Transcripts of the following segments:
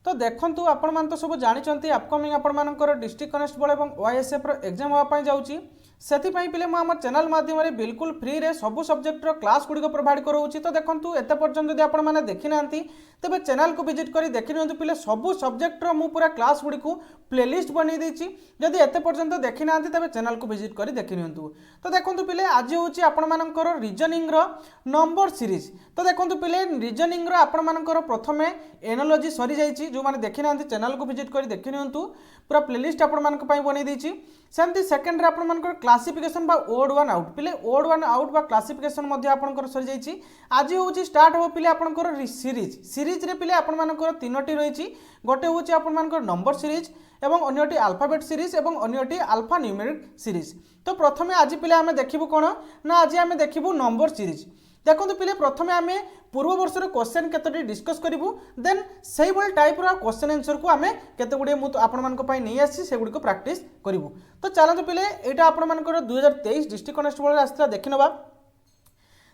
तो देखंतु आपण मान तो सब जानिचंती अपकमिंग आपण मानकर डिस्ट्रिक्ट कनेस्टेबल एवं ओएसएफ रो एग्जाम होआ पई जाउची सेति पई पिले म हमर चैनल माध्यम रे बिल्कुल फ्री रे सब सब्जेक्ट रो क्लास गुडी को प्रोवाइड करोउची। तो देखंतु एते पर्यंत जदि आपण माने देखि नांती तबे चैनल को विजिट करी देखि नियंतु पिले सब सब्जेक्ट रो मु पूरा क्लास गुडी को प्लेलिस्ट बनै देछि। जदि एते पर्यंत देखि नांती तबे चैनल को विजिट करी देखि नियंतु। तो देखंतु पिले आज होउची आपण मानकर रीजनिंग रो नंबर सीरीज। तो देखंतु पिले रीजनिंग रो आपण मानकर प्रथमे एनालॉजी सरी जाइछि जो माने देखि नांती चैनल को विजिट करी देखि नियंतु पूरा प्लेलिस्ट आपण मानक पई बनै देछि। सेमती सेकंड रे आपण मानकर क्लासिफिकेशन बा ओड वन आउट पिले ओड वन आउट बा क्लासिफिकेशन मध्ये आपनकर सरी जाइछि। आज होउछि स्टार्ट हो पिले आपनकर सीरीज रे पिले आपण मानकर तीनोटी रहिछि। गोटे होउछि आपण मानकर नंबर सीरीज एवं अन्यटी अल्फाबेट सीरीज एवं अन्यटी अल्फा न्यूमेरिक सीरीज। तो प्रथमे आज पिले आमे देखिबु कोन ना आज आमे देखिबु नंबर सीरीज। देखंतु पिले प्रथमे आमे पूर्व वर्ष रो क्वेश्चन केतोटी डिस्कस करिवु देन सेही बल टाइप रो क्वेश्चन आंसर को आमे केते गुडे मु आपण मानक पई नै आसी से गुडी को प्रैक्टिस करिवु। तो चलंतु पिले एटा आपण मानकर 2023 डिस्ट्रिक्ट कनेस्टेबल आस्था देखिनबा।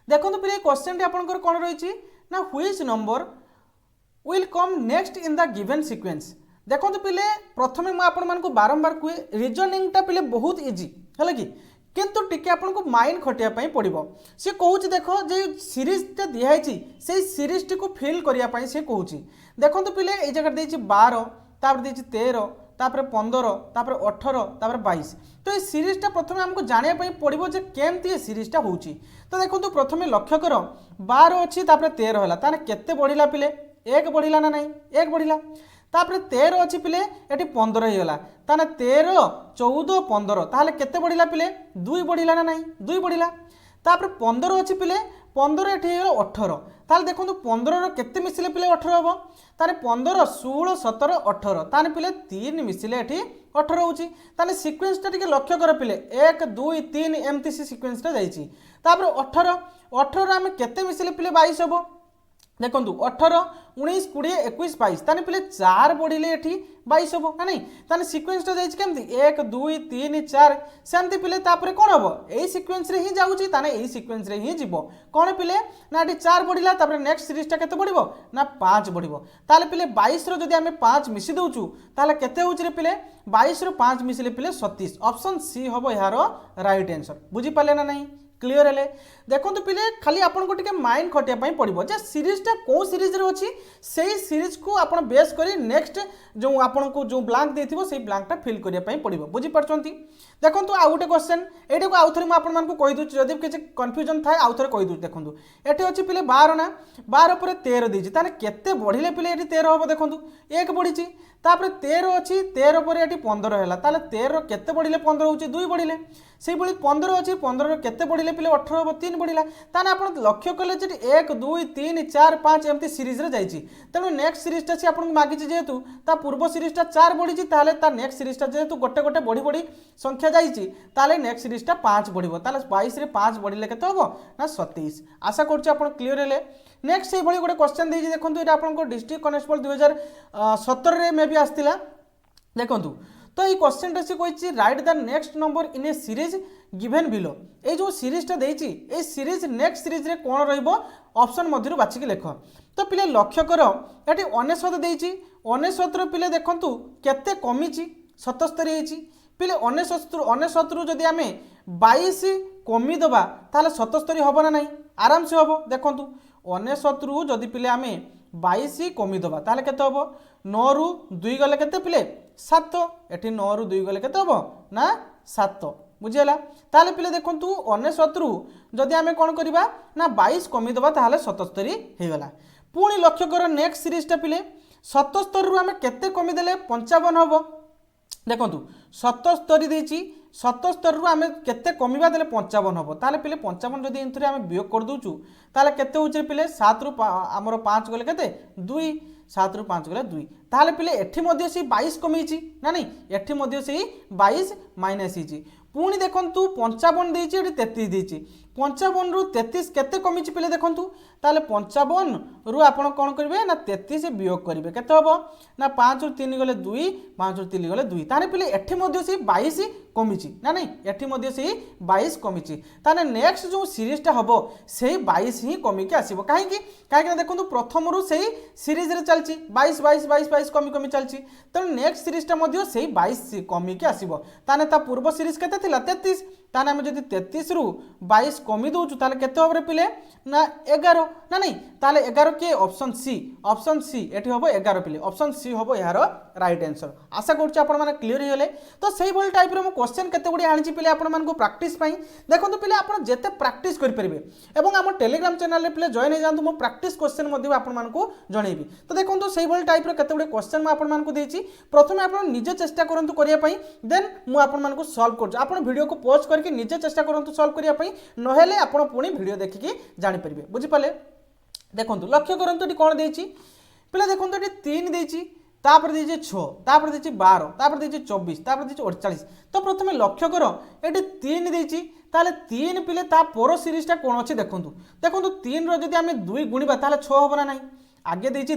देखंतु पिले क्वेश्चन टी आपनकर कोन रहिछि ना which number will come next in the given sequence. देखंतु पिले प्रथमे मु आपण मानक बारंबार कुए रीजनिंग टा पिले बहुत इजी हला कि किंतु टिके आपन को माइंड खटिया पई पड़िबो। से कहूची देखो जे सीरीज ते दिहाइची से सीरीज टी को फिल करिया पई से कहूची। देखंतु पिले ए जगह देछि 12 तापर देछि 13 तापर 15 तापर 18 तापर 22। तो ये सीरीज टा प्रथमे हमको जानिया पई पड़िबो जे केमती ए सीरीज टा होउची। तो देखंतु प्रथमे लक्ष्य करो 12 अछि तापर 13 होला ताने केते बढ़िला पिले 1 बढ़िला ना नहीं 1 बढ़िला। तापर 13 अच्छी पिले ये 15 होगा ताने 13 14 15 ताहले केते बढ़िला पिले 2 बढ़िला ना नहीं 2 बढ़िला। तापर 15 अच्छी पिले 15 एठी होगा 18 ताहले देखंतु 15 रो केते मिसिले पिले 18 होबो ताने 15 16 17 18 ताने पिले 3 मिसिले एठी 18 होउची। ताने सीक्वेंस टा टिके लक्ष्य कर पिले 1 2 3 एमती सी सीक्वेंस टा जाईची। तापर 18 रे हम केते मिसिले पिले 22 होबो देखंतु 18 19 20 21 22 ताने पिले 4 बढ़िले एठी 22 होबो ना नहीं ताने सीक्वेंस टा जाईछ केमती 1 2 3 4 सेमती पिले तापरे कोन होबो एई सीक्वेंस रे ही जाउची ताने एई सीक्वेंस रे ही जिवो कोन पिले ना एठी 4 बढ़िला तापरे नेक्स्ट सीरीज टा केते बढ़िबो ना 5 बढ़िबो। ताले पिले 22 रो जदी हमें 5 मिसी दउचू ताले केते होउची रे पिले 22 रो 5 मिसिले पिले 37 ऑप्शन सी होबो यारो राइट आंसर। बुझी पाले ना नहीं क्लियर हेले। देखंतु पिले खाली आपन को टिके माइंड खटिया पई पड़िबो जे सीरीज टा को सीरीज रे अछि सेही सीरीज को आपन बेस करी नेक्स्ट जो आपन को जो ब्लैंक देथिबो सेही ब्लैंक टा फिल करिया पई पड़िबो। बुझी परचंती। देखंतु आ गुटे क्वेश्चन एटा को आउथरे म आपन मान को कहि दउछि जदी किछ कंफ्यूजन थाए आउथरे कहि दउछि। देखंतु एठी अछि पिले 12 ना 12 पर 13 देछि ताने केते बढ़िले पिले एठी 13 होबो देखंतु 1 बढ़िछि तापर 13 अछि 13 पर एठी 15 हैला ताले 13 रो केते बढ़िले 15 होउछि 2 बढ़िले सेही बळी 15 अछि 15 रो केते बढ़िले पिले 18 होबो 3 बढ़िला ताने आपण लक्ष्य कले जे 1 2 3 4 5 एमती सीरीज रे जाईछि। तेनु नेक्स्ट सीरीज टा छि आपण मागिछि जेहेतु ता पूर्व सीरीज टा 4 बढ़िछि ताले ता नेक्स्ट सीरीज टा जेहेतु गोटे गोटे बढ़ी बढ़ी संख्या जाईछि ताले नेक्स्ट सीरीज टा 5 बढ़िबो ताले 22 रे 5 बढ़िले केते होबो ना 27। आशा करछि आपण क्लियर हेले। नेक्स्ट सेही बळी गोटे क्वेश्चन देछि देखंतु एटा आपण को डिस्ट्रिक्ट कनेस्टेबल 2017 रे मे भी आस्तिला देखंतु। तो ये क्वेश्चन टा से कहिछि write the next number in a series given below. ए जो सीरीज टा देछि ए सीरीज नेक्स्ट सीरीज रे कोन रहइबो ऑप्शन मध्यरु बाछि के लेख। तो पिले लक्ष्य करो एटी 99 देछि 99 रो पिले देखंतु केते कमिछि 77 हेछि पिले 99 रु जदि आमे 22 कमी दबा ताले 77 होबो ना नहीं आराम से होबो। देखंतु 99 रु जदि पिले आमे 22 कमी दबा ताले केते होबो 9 रु 2 गले केते पिले 7 एठी 9 रु 2 गले केते होबो ना 7 बुझियला। ताले पिले देखंतु 99 रु जदि आमे कोन करिबा ना 22 कमी दबा ताले 77 हे गला। पुणी लक्ष्य कर नेक्स्ट सीरीज टा पिले 77 रु आमे केते कमी देले 55 होबो देखंतु 77 देछि 77 रु आमे केते कमिबा देले 55 होबो ताले पिले 55 जदि इनथरे आमे वियोग कर दोचु ताले केते होचे पिले 7 रु हमर 5 गले केते 2 7 रु 5 गले 2 ताले पिले एठी मध्ये से 22 कमिछि ना नहीं एठी मध्ये से 22 माइनस हिछि। पुणी देखंतु 55 देछि एठी 33 देछि 55 रु 33 केते कमिछि पिले देखंतु ताले 55 रु आपण कोन करिवे ना 33 वियोग करिवे केते हबो ना 5 रु 3 गले 2 5 रु 3 गले 2 ताने पिले एठी मध्ये से 22 कमिछि ना नहीं एठी मध्ये से 22 कमिछि ताने नेक्स्ट जो सीरीज टा हबो सेही 22 ही कमी के आसीबो काहे देखंतु प्रथम रु सेही सीरीज रे चलछि 22 22 22 22 कमी कमी चलछि त नेक्स्ट सीरीज टा मध्ये सेही 22 कमी के आसीबो ताने ता पूर्व सीरीज केते थिला 33 ताने हम जदि 33 रु 22 कमी दउछु ताले केते होबरे पिले ना 11 ना नहीं ताले 11 के ऑप्शन सी एठी होबो 11 पिले ऑप्शन सी होबो यार राइट आंसर आशा करछु आपण माने क्लियर हेले तो सेही भल टाइप रे मो क्वेश्चन केते गुडी आनिछि पिले आपण मान को प्रैक्टिस पई देखंतु पिले आपण जेते प्रैक्टिस करि परिबे एवं हम टेलीग्राम चैनल रे पिले जॉइन हे जानतु मो प्रैक्टिस क्वेश्चन मध्ये आपण मान को जणैबी तो देखंतु सेही भल टाइप रे केते गुडी क्वेश्चन म आपण मान को देछि प्रथमे आपण निजे चेष्टा करंतु करिया पई देन मु आपण मान को सॉल्व करछु आपण वीडियो को पॉज करके निजे चेष्टा करंतु सॉल्व करिया पई नहेले आपण पुणी वीडियो देखिकी जानि परिबे बुझि पाले देखंतु लक्ष्य करंतु एटी कोन देछि पिले देखंतु एटी 3 देछि तापर देछि 6 तापर देछि 12 तापर देछि 24 तापर देछि 48 तो प्रथमे लक्ष्य करो एटी 3 देछि ताले 3 पिले ता पोरो सीरीज टा कोन अछि देखंतु देखंतु 3 रो जदि आमे 2 गुणिबा ताले 6 होबो ना नाही आगे देछि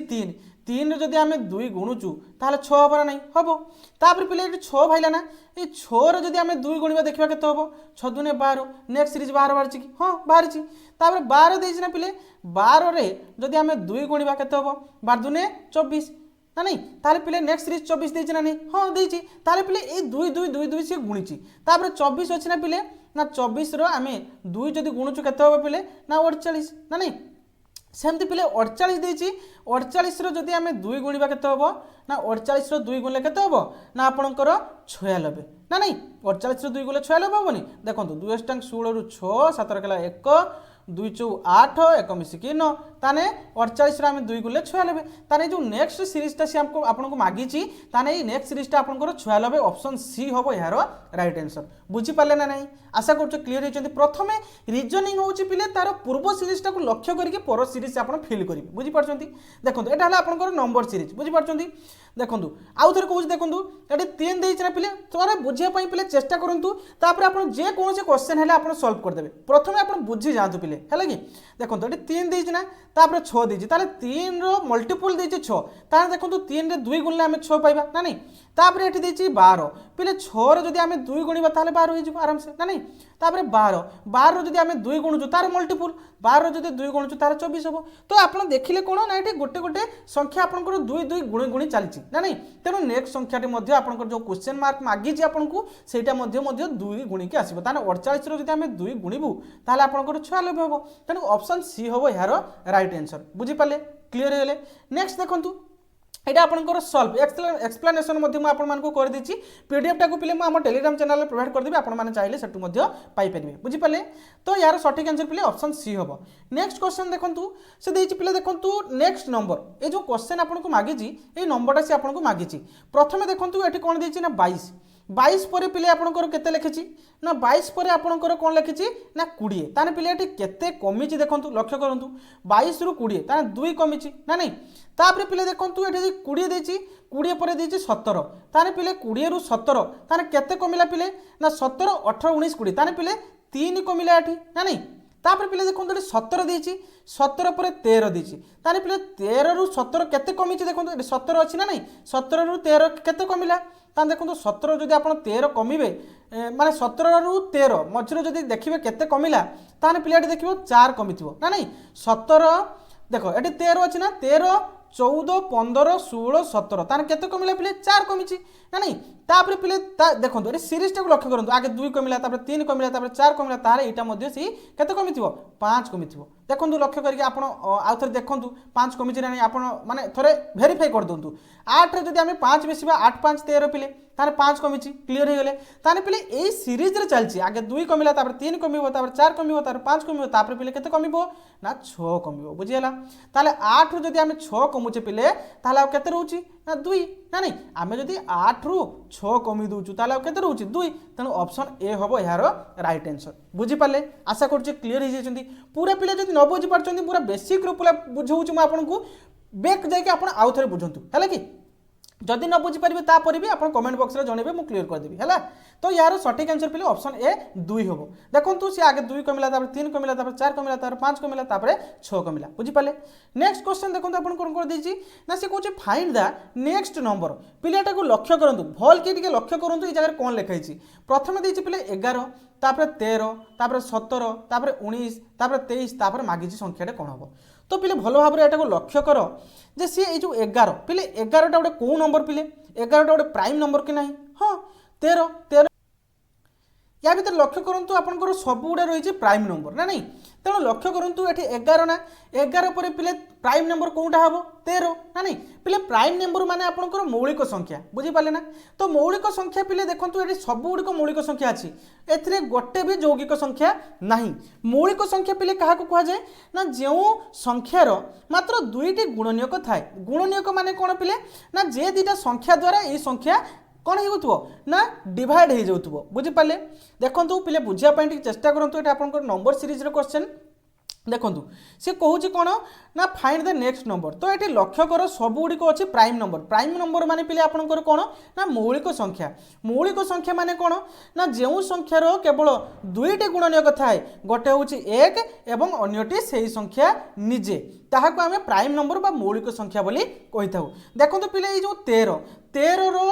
3 रो जदि आमे 2 गुणुचु ताले 6 होबो ना नाही होबो तापर पिले एटी 6 भाइला ना ए 6 रो जदि आमे 2 गुणिबा देखिबा केते होबो 6 दुने 12 नेक्स्ट सीरीज 12 बारछि कि हां बारछि तापर 12 देछि ना पिले 12 रे जदि आमे 2 गुणिबा केते होबो 12 दुने 24 ना नहीं ताले पिले नेक्स्ट सीरीज 24 देछि ना नहीं हां देछि ताले पिले ए 2 2 2 2 से गुणिछि तापर 24 अछि ना पिले ना 24 रो आमे 2 जदि गुणुचु केते होबो पिले ना 48 ना नहीं सेमती पिले 48 देछि 48 रो जदि आमे 2 गुणिबा केते होबो ना 48 रो 2 गुणले केते होबो ना आपनकर 96 ना नहीं 48 रो 2 गुणले 96 होबोनी देखंतु 2 अष्टांग 16 रु 6 7 रे कला 1 2 चौ 8 1 मिसिकी 9 ताने 48 रे आमे 2 गुणले 96 ताने जो नेक्स्ट सीरीज ता से हमको आपनको मागिची ताने ई नेक्स्ट सीरीज ता आपनकर 96 ऑप्शन सी होबो यार राइट आंसर बुझी पाले ना नहीं आशा करछु क्लियर हेचंती प्रथमे रीजनिंग होउची पिले तार पूर्व सीरीज ता को लक्ष्य करके पर सीरीज आपण फिल करिवे बुझी परछंती देखंतु एटा हला आपनकर नंबर सीरीज बुझी परछंती देखंतु आउ थरे कहउछ देखंतु एटी 3 देइछ ना पिले तोरे बुझिया पई पिले चेष्टा करंतु तापर आपण जे कोनसे क्वेश्चन हला आपण सॉल्व कर देबे प्रथमे आपण बुझी जांतु पिले हला कि देखंतु एटी 3 देइछ ना तापर 6 देइछ ताले 3 रो मल्टीपल देइछ 6 ताने देखंतु 3 रे 2 गुणले हमें 6 पाइबा ना नहीं तापर एटी देइछ 12 पिले 6 रो जदी हमें 2 गुणिबा ताले 12 होई जिवो आराम से ना नहीं तापर 12 रो जदी हमें 2 गुणुचु तार मल्टीपल 12 रो जदी 2 गुणुचु तार 24 होबो तो आपण देखिले कोन ना एटी गोटे गोटे संख्या आपनकर 2 2 गुणी गुणी चलछि ना नहीं तेनो नेक्स्ट संख्याटी मध्ये आपनकर जो क्वेश्चन मार्क मागी जे आपनकु सेटा मध्ये 2 गुणी के आसीबो ताने 48 रो जदी हमें 2 गुणिबु ताले आपनकर 96 होबो तेनो ऑप्शन सी होबो यार राइट आंसर बुझी पाले क्लियर हेले नेक्स्ट देखंतु एटा आपनकर सॉल्व एक्सप्लेनेशन मध्ये म आपन मानको कर दिछि पीडीएफ टा को पिले म हमर टेलीग्राम चैनल रे प्रोवाइड कर देबे आपन माने चाहिले सेटु मध्ये पाई परिबे बुझी पाले तो यार सटीक आंसर पिले ऑप्शन सी होबो नेक्स्ट क्वेश्चन देखंतु से देछि पिले देखंतु नेक्स्ट नंबर ए जो क्वेश्चन आपन को मागी छि ए नंबरटा से आपन को मागी छि प्रथमे देखंतु एठी कोन देछि ना 22 पर पिले आपनकर केते लिखिछि ना 22 पर आपनकर कोन लिखिछि ना 20 ताने पिले एठी केते कमिछि देखंतु लक्ष्य करंतु 22 रु 20 ताने 2 कमिछि ना नहीं तापर पिले देखंतु एठी 20 देछि 20 पर देछि 17 ताने पिले 20 रु 17 ताने केते कमिला पिले ना 17 18 19 20 ताने पिले 3 कमिला एठी ना नहीं तापर पिले देखंतु एठी 17 देछि 17 पर 13 देछि ताने पिले 13 रु 17 केते कमिछि देखंतु एठी 17 अछि ना नहीं 17 रु 13 केते कमिला तान देखो 17 जदि आप 13 कमिबे माने 17 रु 13 मझिरो जदि देखिबे केते कमिला ताने पिलाटी देखिबो 4 कमिथिबो ना नहीं 17 देखो एटी 13 अछि ना 13 14 15 16 17 ताने केते कमिला पिले 4 कमिछि ना नहीं तापर पिले देखो एटी सीरीज टा को लक्ष्य करंतु आगे 2 कमिला तापर 3 कमिला तापर 4 कमिला तारे एटा मध्ये सी केते कमिथिबो 5 कमिथिबो देखंतु लक्ष्य करके आपण आउ थरे देखंतु 5 कमिछि ना नहीं आपण माने थरे वेरीफाई कर दंतु 8 रे जदि हम 5 मिसिबा 8 5 13 पिले ताने 5 कमिछि क्लियर हे गेले ताने पिले ए सीरीज रे चलछि आगे 2 कमिला तापर 3 कमिबो तापर 4 कमिबो तापर 5 कमिबो तापर पिले केते कमिबो ना 6 कमिबो बुझियला ताले 8 रो जदि हम 6 कमुचे पिले ताले केते रहउछि ना 2 ना नहीं आमे जदि 8 रु 6 कमी दउछु ताले केते रहउछि 2 तनो ऑप्शन ए होबो यार राइट आंसर बुझि पाले आशा करछि क्लियर हे जेछंती पूरा पिले जदि न बुझि परछंती पूरा बेसिक रो पूरा बुझौछु म आपन को बैक जाके आपन आउ थरे बुझंतु हैला कि जदि न बुझीपारे तापर भी आप कमेंट बॉक्स में जनइबे मुझे क्लीयर करदेवी है। तो यार सठिक आंसर पे ऑप्शन ए 2 हम। देखो सी आगे 2 कमिला 3 कमिला 4 कमिला 5 कमिला 6 कमिला बुझीपारे। नेक्स्ट क्वेश्चन देखो आप कौन कर देछि ना सी कहूँ फाइंड द नेक्स्ट नंबर। पिलाटा को लक्ष्य करूँ भल कि लक्ष्य करूँ ये जगह कौन लिखाई। प्रथम देछि पिले 11 तापर 13 तापर 17 तापर 19 तापर 23 तापर मागिछि संख्याटा कौन हम। तो पिले भल भाव में यहाँ लक्ष्य कर जे सी जो 11 पिले 11टा गोटे कौ नंबर पिले 11टा गोटे प्राइम नंबर कि ना। हाँ 13 या भर लक्ष्य करूँ आपंकर सब गुड़ा रही प्राइम नंबर ना नहीं। तेणु लक्ष्य करूँ ये 11 ना 11 पर पिले प्राइम नंबर कौटा हम 13 ना नहीं। पिले प्राइम नंबर माने आपंकर मौलिक संख्या बुझीपारे ना। तो मौलिक संख्या पिले देखो ये सब गुड़िक मौलिक संख्या अच्छी ए गोटे भी यौगिक संख्या नहीं। मौलिक संख्या पिले क्या कहुए ना जो संख्यार मात्र 2टी गुणनीयक थाए। गुणनीयक माने कौन पिले ना जे 2टा संख्या द्वारा ये संख्या कौन हो ना डिवाइड हो जाऊ बुझीपारे। देखो पिले बुझापी चेष्टा करूँ ये आप नंबर सीरीज क्वेश्चन देखो सी कहूँ कौन ना फाइंड द नेक्स्ट नंबर। तो ये लक्ष्य कर सब गुड़िक अच्छी प्राइम नंबर। प्राइम नंबर माने पिले आपंकर कौन ना मौलिक संख्या। मौलिक संख्या माने कौन ना जो संख्यार केवल 2टी गुणनीयक थाए गोटे हूँ 1 एवं अन्यटी से संख्या निजे ताहाको आमे प्राइम नंबर बा मौलिक संख्या बोली कही था। देखो पिले जो 13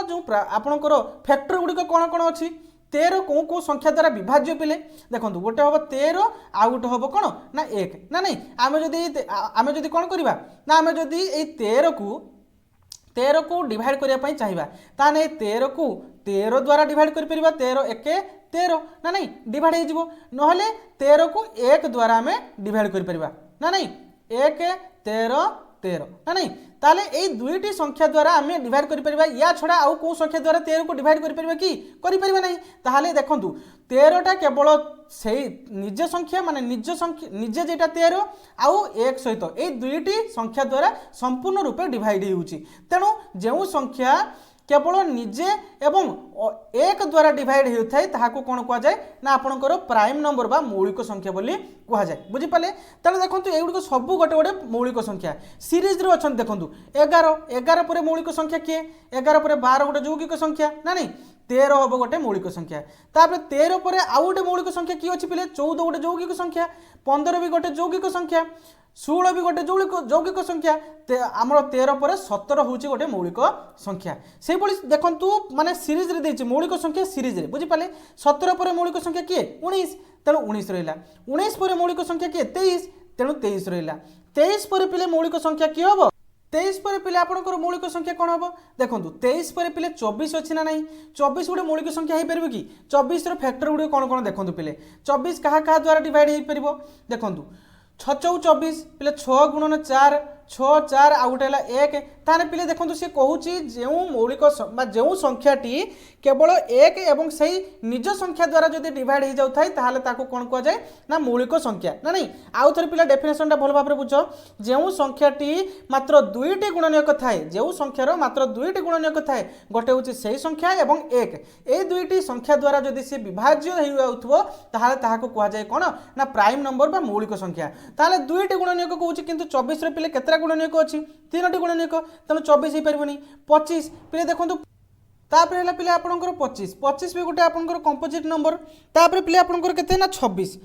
जो आपंकर फैक्टर गुड़िक कौन कौन अच्छी 13 कौ कौ संख्या द्वारा विभाज्य पिले देखो गोटे हम 13 आउ गोटे हम कौन ना 1 ना नहीं। आम जदि कौन करवा ना आम जदि 13 को डिवाइड करने चाहिए ताने 13 को 13 द्वारा डिवाइड कर 13 1 13 ना नहीं डिवाइड हो ना 13 को 1 द्वारा आम डिवाइड कर ना नहीं 1 13 13 ना नहीं। ताले ये 2टी संख्या द्वारा आम डिवाइड कर या छड़ा आउ कौ संख्या द्वारा 13 को डिवाइड कर नहीं। ताहले देखो 13टा केवल से निज संख्या माने निज संख्या निजे जेटा 13 आउ 1 सहित ये 2टी संख्या द्वारा संपूर्ण रूपे डिवाइड होउची। तेणु जो संख्या केवल निजे एवं 1 द्वारा डिवाइड होता है ताहाको कौन कह जाए ना आपंकर प्राइम नंबर बा मौलिक संख्या बोली कह जाए बुझीपारे। तेणु देखो ये सब गोटे गोटे मौलिक संख्या सीरीज रे अच्छा। देखो 11 पर मौलिक संख्या किए 11 पर 12 गोटे यौगिक संख्या ना नहीं 13 हम गोटे मौलिक संख्या। तापर 13 पर आउ गोटे मौलिक संख्या किए अच्छी पिले 14 गोटे यौगिक संख्या 15 भी गोटे यौगिक संख्या 16 भी गोटे यौगिक संख्या आमर 13 पर 17 हूँ गोटे मौलिक संख्या। से देखु माने सीरीज रे देछि मौलिक संख्या सीरीज रे बुझीपारे। 17 पर मौलिक संख्या किए 19 तेणु 19 रहा 19 पर मौलिक संख्या किए 23 तेणु 23 रहा 23 पर पिले मौलिक संख्या किए हम 23 पर पिले आपंकर मौलिक संख्या कौन हम। देखो 23 पर पिले 24 अच्छी ना नहीं 24 गोटे मौलिक संख्या हो पार कि 24 फैक्टर गुड़ कौन कौन देखो पिले 24 क्या द्वारा डिवाइड हो पार देखो 6 चौ 24 पिले 6 गुणन 4 6 4 आउ गोटे है 1 ताने पिले देखो सी कहूँ जो मौलिक जो संख्याटी केवल 1 एवं से निज संख्या द्वारा जब डिवाइड हो जाए ताहले ताको कौन कह जाए ना मौलिक संख्या ना नहीं। आउ थे पिला डेफिनेशन भल भाव बुझ जो संख्याटी मात्र 2टी गुणनीयक थाए जो संख्यार मात्र 2टी गुणनीयक थाए गोटे हूँ से संख्या एवं 1 ये 2टी संख्या द्वारा जब सी विभाज्य हो ताको कह जाए कौन ना प्राइम नंबर बा मौलिक संख्या। ताहले 2टी गुणनीयक कहूँ किंतु 24 रे पिले केतरा गुणनीयक अच्छी 3टी गुणनीयक तेणु 24 हो पारनी 25 पिले देखो तापर है पिले आपंकर 25 भी गोटे आपंकर कंपोजिट नंबर। तापर पिले आपंकर केते ना 26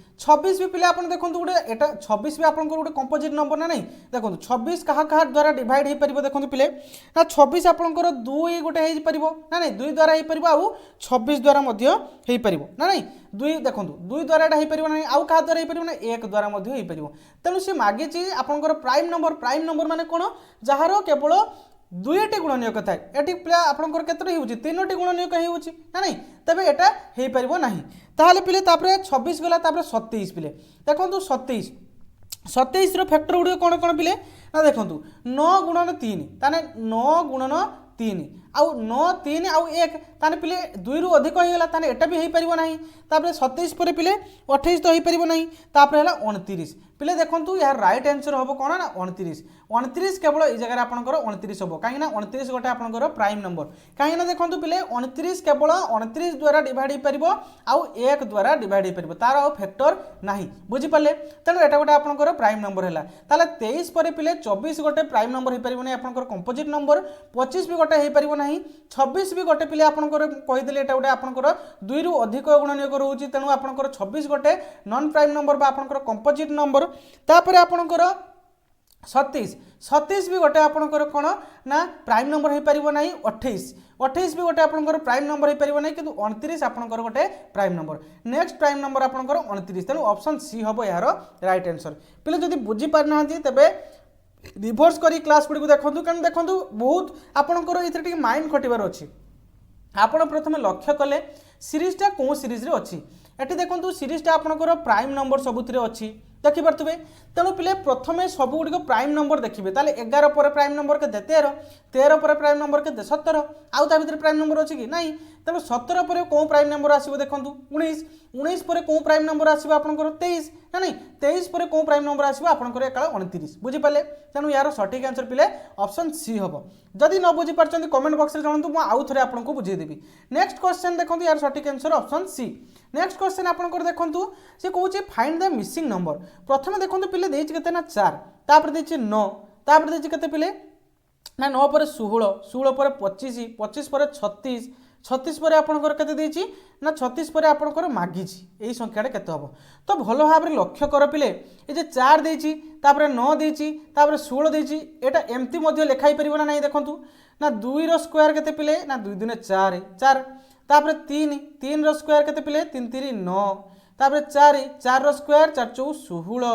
भी पिले आपन देखो गोटे एटा 26 भी आपंकर गोटे कंपोजिट नंबर ना नहीं। देखो 26 कहाँ द्वारा डिवाइड हो पार देखो पिले ना 26 आपंकर 2 गोटे हो पार ना नहीं 2 द्वारा हो पार आउ 26 द्वारा हो पार ना नहीं 2 देखो 2 द्वारा हो पार ना आउ क्या द्वारा हो पार ना 1 द्वारा हो पार। तेणु सी मागिची आपंकर प्राइम नंबर माने कौन जार केवल 2टी गुणनीयक थाए ये पिला आपंकर केतोटी हो 3टी गुणनीयक हो ना नहीं तेज एटा हो पार ना। ताहले पिले 26 गला 27 पिले देखो 27 फैक्टर गुड़ कौन कौन पिले ना देखो 9 गुणन 3 ताने 9 गुणन 3 आउ 9 3 आउ 1 ताने पिले 2 रु अधिक हो गला ताने एटा भी हेई परिबो नाही तापर 27 पर पिले 28 तो हेई परिबो नाही तापर हला 29 पिले देखंतु यार राइट आंसर होबो कोन ना 29 29 केवल ए जगह आपनकर 29 होबो काहे ना 29 गोटे आपनकर प्राइम नंबर काहे ना देखंतु पिले 29 केवल 29 द्वारा डिवाइड हे परिबो आउ 1 द्वारा डिवाइड हे परिबो तार आउ फैक्टर नाही बुझी पाले तने एटा गोटे आपनकर प्राइम नंबर हैला ताले 23 पर पिले 24 गोटे प्राइम नंबर हे परिबो नै आपनकर कंपोजिट नंबर 25 भी गोटे हे परिबो नाही 26 भी गोटे पिले आपनकर कहि देले एटा गोटे आपनकर 2 रु अधिक गुणनीयक रहउची तेनु आपनकर 26 गोटे नॉन प्राइम नंबर बा आपनकर कंपोजिट नंबर तापर आपनकर 27 भी गोटे आपनकर कोन ना प्राइम नंबर हे परिबो नाही 28 भी गोटे आपनकर प्राइम नंबर हे परिबो नाही किंतु 29 आपनकर गोटे prime number next prime number आपनकर 29 तेनु ऑप्शन सी हबो यार राइट आंसर पिले जदी बुझी पार नाहंती तबे रिवर्स करी क्लास गुडी को देखंतु कारण देखंतु बहुत आपनकर इथे टिक माइंड खटिबार अछि आपण प्रथमे लक्ष्य कले सीरीजटा को सीरीज रे अछि एठी देखंतु सीरीजटा आपनकर प्राइम नंबर सबुतिरे अछि देखि परतबे तेणु पिले प्रथमे सब गुडी को प्राइम नंबर देखिबे ताले 11 पर प्राइम नंबर के 13 पर प्राइम नंबर के 17 आउ ता भीतर प्राइम नंबर अछि कि नाही तेणु 17 पर को प्राइम नंबर आसीबो देखंतु 19 पर को प्राइम नंबर आसीबो आपनकर 23 ना नहीं 23 पर को प्राइम नंबर आसीबो आपनकर एकाला 29 बुझी पाले तेणु यार सटीक आंसर पिले ऑप्शन सी हबो जदि न बुझी परचंदी कमेंट बॉक्स रे जणांतु म आउ थरे आपनको बुझी देबी नेक्स्ट क्वेश्चन देखंतु यार सटीक answer option C next question आपनकर देखंतु से कहूची फाइंड द मिसिंग नंबर प्रथमे देखंतु पिले देछि केते ना 4 तापर देछि 9 तापर देछि केते पिले ना 9 पर 16 16 पर 25 25 पर 36 36 पर आपनकर केते देछि ना 36 पर आपनकर मागिछि एई संख्याटा केते हबो तो भलो भाबरे लक्ष्य कर पिले ए जे 4 देछि तापर 9 देछि तापर 16 देछि एटा एम्ति मध्ये लेखाई परिबो ना नाही देखंतु ना 2 रो स्क्वायर केते पिले ना 2 दुने 4 4 तापर 3 रो स्क्वायर केते पिले 3 3 9 तापर 4 रो स्क्वायर 4 4 16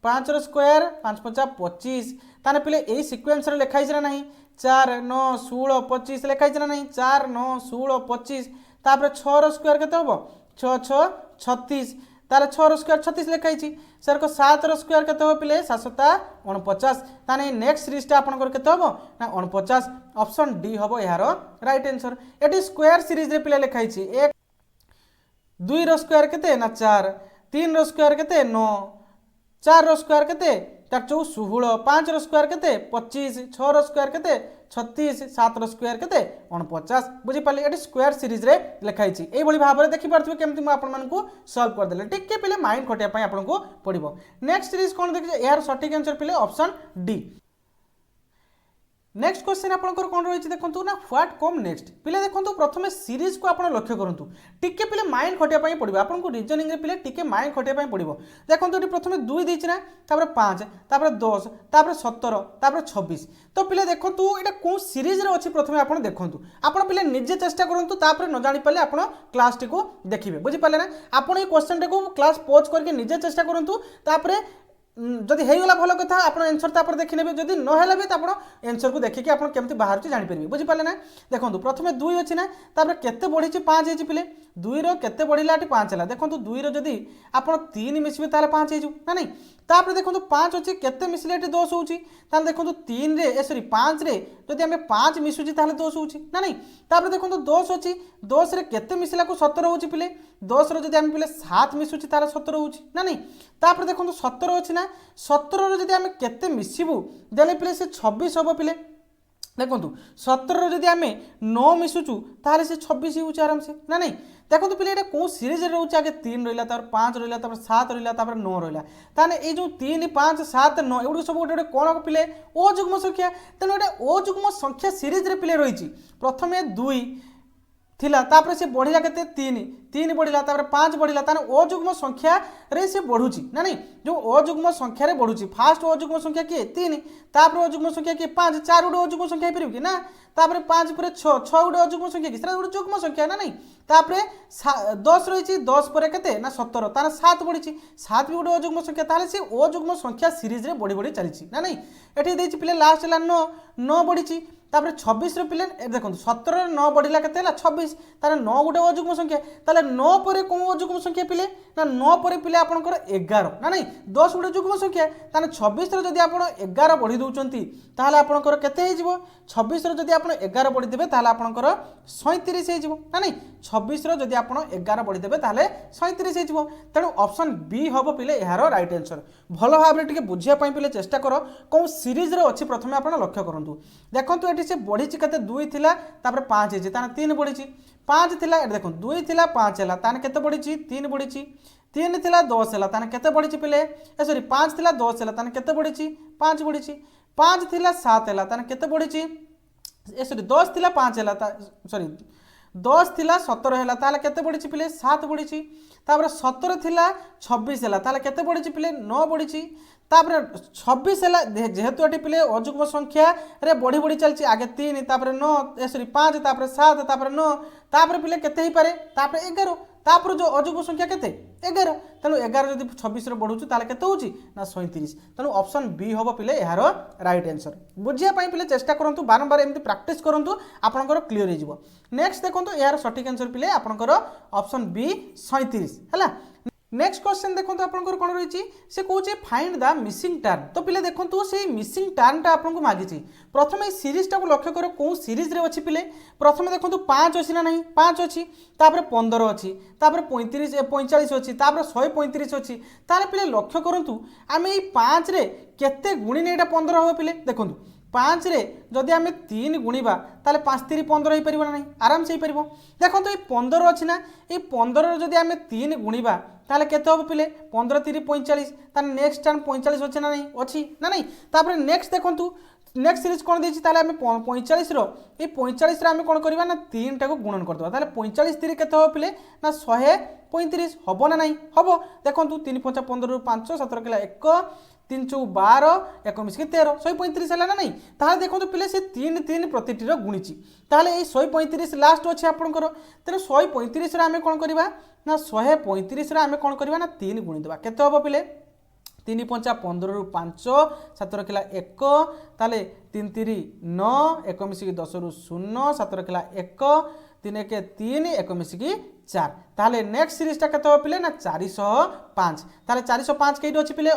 5 रो स्क्वायर 5 5 25 ताने पिले एई सीक्वेंस रे लेखाई जरा नाही 4 9 16 25 लेखाई जरा नाही 4 9 16 25 तापर 6 रो स्क्वायर केते हबो 6 6 36 तार 6 रो स्क्वायर 36 लेखाई छि सर को 7 रो स्क्वायर केते हो पिले 7 7 49 ताने नेक्स्ट सीरीज ता आपन केते हबो ना 49 ऑप्शन डी हबो यार right answer eighty square series रे पिले लेखाई छि 1 2 रो स्क्वायर केते ना 4 3 रो स्क्वायर केते 9 4 रो स्क्वायर केते 4 4 16 5 रो स्क्वायर केते 25 6 रो स्क्वायर केते 36 7 रो स्क्वायर केते 49 बुझी पाले एटी स्क्वायर सीरीज रे लिखाई छि एई भली भाबरे देखि परथबे केमति म आपन मानकु सॉल्व कर देले टिके पिले माइंड खटिया पई आपनको पडिबो नेक्स्ट सीरीज कोन देखि यार सटीक आंसर पिले ऑप्शन डी नेक्स्ट क्वेश्चन आपनकर कोन रहिछि देखंतु ना व्हाट कम नेक्स्ट पिले देखंतु प्रथमे सीरीज को आपण लक्ष्य करंतु टिके पिले माइंड खटिया पई पडिबो आपनको रीजनिंग रे पिले टिके माइंड खटिया पई पडिबो देखंतु एटी प्रथमे 2 देछि ना तापर 5 तापर 10 तापर 17 तापर 26 तो पिले देखंतु एटा को सीरीज रे अछि प्रथमे आपण देखंतु आपण पिले निजे चेष्टा करंतु तापर न जानि पाले आपण क्लास टी को देखिबे बुझि पाले ना आपण ए क्वेश्चन टे को क्लास पॉज करके निजे चेष्टा करंतु तापर जदि हेगला भल कथा आप आंसर तापर देखि नेबे जदि न हेला बे तापर आंसर को देखि कि आपण केमति बाहर छि जानि परबे बुझि पाले ना देखंतु प्रथमे 2 अछि ना तापर केते बढ़ी छि 5 हेछि पिले 2 रो केते बढ़िलाटी 5 हला देखंतु 2 रो जदि आपण 3 मिसबे ताले 5 हेजु ना नहीं तापर देखंतु 5 अछि केते मिसलेटी 10 होउछि ताले देखंतु 3 रे सॉरी 5 रे जदि हमें 5 मिसुछि ताले 10 होउछि ना नहीं तापर देखंतु 10 अछि 10 रे केते मिसला को 17 होउछि पिले 10 रो जदि हम पिले 7 मिसुछि ताले 17 होउछि ना नहीं तापर देखंतु 17 अछि ना 17 रो जदि हम केते मिसिबु देले पिले से 26 होबो पिले देखंतु 17 रो जदि हमें 9 मिसुछु ताले से 26 होउछि आराम से ना नहीं देखो पिले एटा को सीरीज रे रहउछि आगे 3 रहिला तापर 5 रहिला तापर 7 रहिला तापर 9 रहिला ताने ए जो 3 5 7 9 एउडो सब गोटे कोन पिले ओ जुग्म संख्या तने एटा ओ जुग्म संख्या सीरीज रे पिले रहिछि प्रथमे 2 थिला तापर से बढ़िला केते 3 बढ़िला तापर 5 बढ़िला ताने ओ जुग्म संख्या रे से बढ़ुछि ना नहीं जो ओ जुग्म संख्या रे बढ़ुछि फास्ट ओ जुग्म संख्या के 3 तापर ओ जुग्म संख्या के 5 4 ओ जुग्म संख्या परिबि कि ना तापर 5 पर 6 6 ओ जुग्म संख्या कि सेरा जुग्म संख्या ना नहीं तापर 10 रहिछि 10 पर केते ना 17 ताने 7 बढ़िछि 7 भी ओ जुग्म संख्या ताले से ओ जुग्म संख्या सीरीज रे बढ़ी बढ़ी चलिछि ना नहीं एठी देछि पिले लास्ट ला 9 बढ़िछि तापर 26 पिले देखो 17 9 बढ़ला के 26 तार 9 गोटे अजुग्म संख्या ताले 9 पर कौन अजुग्म संख्या पिले ना 9 पर पिले आपनकर 11 ना नहीं 10 गोटे जुग्म संख्या ताने 26 रो जदी आपण 11 बढ़ी दउचंती ताले आपनकर केते हे जिवो 26 रो जदी आपण 11 बढ़ी देबे ताले आपनकर 37 हे जिवो ना नहीं 26 रो जदी आपण 11 बढ़ी देबे ताले 37 हे जिवो तेणु ऑप्शन बी हबो पिले यार राइट आंसर भलो भाबरे टिके बुझिया पई पिले चेष्टा करो कोन सीरीज रे अछि प्रथमे आपण लक्ष्य करंतु देखंतु एठी से बढ़ी छि कते 2 थिला तापर 5 हे छि ताने 3 बढ़ी छि 5 थिला एठी देखो 2 थिला 5 हैला ताने केते बढ़ी छि 3 बढ़ी छि 3 थिला 10 हैला ताने केते बढ़ी छि पिले सॉरी 5 थिला 10 हैला ताने केते बढ़ी छि 5 बढ़ी छि 5 थिला 7 हैला ताने केते बढ़ी छि सॉरी 10 थिला 5 हैला सॉरी 10 थिला 17 हैला ताले केते बढ़ी छि पिले 7 बढ़ी छि तापर 17 थिला 26 हैला ताले केते बढ़ी छि पिले 9 बढ़ी छि तापर 26 हैला जेहेतु एटी पिले अजुग्म संख्या रे बढ़ी बढ़ी चलछि आगे 3 तापर 9 सॉरी 5 तापर 7 तापर 9 तापर पिले केते ही पारे तापर 11 तापर जो अजुग्म संख्या केते 11 तेणु 11 जदि 26 रे बढ़ुछु ताले केते होउछि ना 37 तेणु ऑप्शन बी हबो पिले यार राइट आंसर बुझिया पई पिले चेष्टा करंतु बारंबार एमती प्रैक्टिस करंतु आपनकर क्लियर हे जिवो नेक्स्ट देखंतु यार सटीक आंसर पिले आपनकर ऑप्शन बी 37 हला नेक्स्ट क्वेश्चन देखो आपंकर कौन रही से कहे फाइंड द मिसिंग टर्म तो पिले देखो से मिसिंग टर्मटा आपको मागिची प्रथम सीरीज टाक लक्ष्य कर कौ सीरीज रे अच्छी पिले प्रथम देखो 5 अच्छी ना नहीं 5 अच्छी तापर 15 अच्छी तापर 45 अच्छी तापर 135 अच्छी तार पिले लक्ष्य करूँ आम ये 5 रे केते गुणी ने 15 हम पिले देखो 5 रे जदि आम 3 गुणा ताले 5 3 15 हो पार ना आराम से हो पार देखो ये 15 अच्छी ना ये 15 जदि आम 3 गुणा ताले केते हो पिले 15 3 45 ताले नेक्स्ट टर्म 45 अच्छे ना नहीं अच्छी ना नहीं तापर नेक्स्ट देखंतु नेक्स्ट सीरीज कौन देछि ताले आम 45 रो ये 45 रे आम कौन करबा ना 3 टाको गुणन कर दबा ताले 45 3 केते हो पिले ना 135 हबो ना नहीं हबो देखंतु 3 5 15 रु 5 17 किला 1 3 चौ 12 1 मिसके 13 135 है ना नहीं ताले देखो पिले से 3 3 प्रतिटी गुणीची ताले ये 135 लास्ट अच्छे आपंकर तेरे 135 रे आम कौन करवा ना 135 रे आम कौन करवा ना 3 गुणी देवा केते हबो पिले 3 5 15 रु 5 17 किला 1 ताले 3 3 9 1 मिसकी 10 रु 0 17 किला 1 3 1 3 1 मिसकी 4 ताले नेक्स्ट सीरीज टा केते हो पिले ना 405 ताले 405 केइट अछि पिले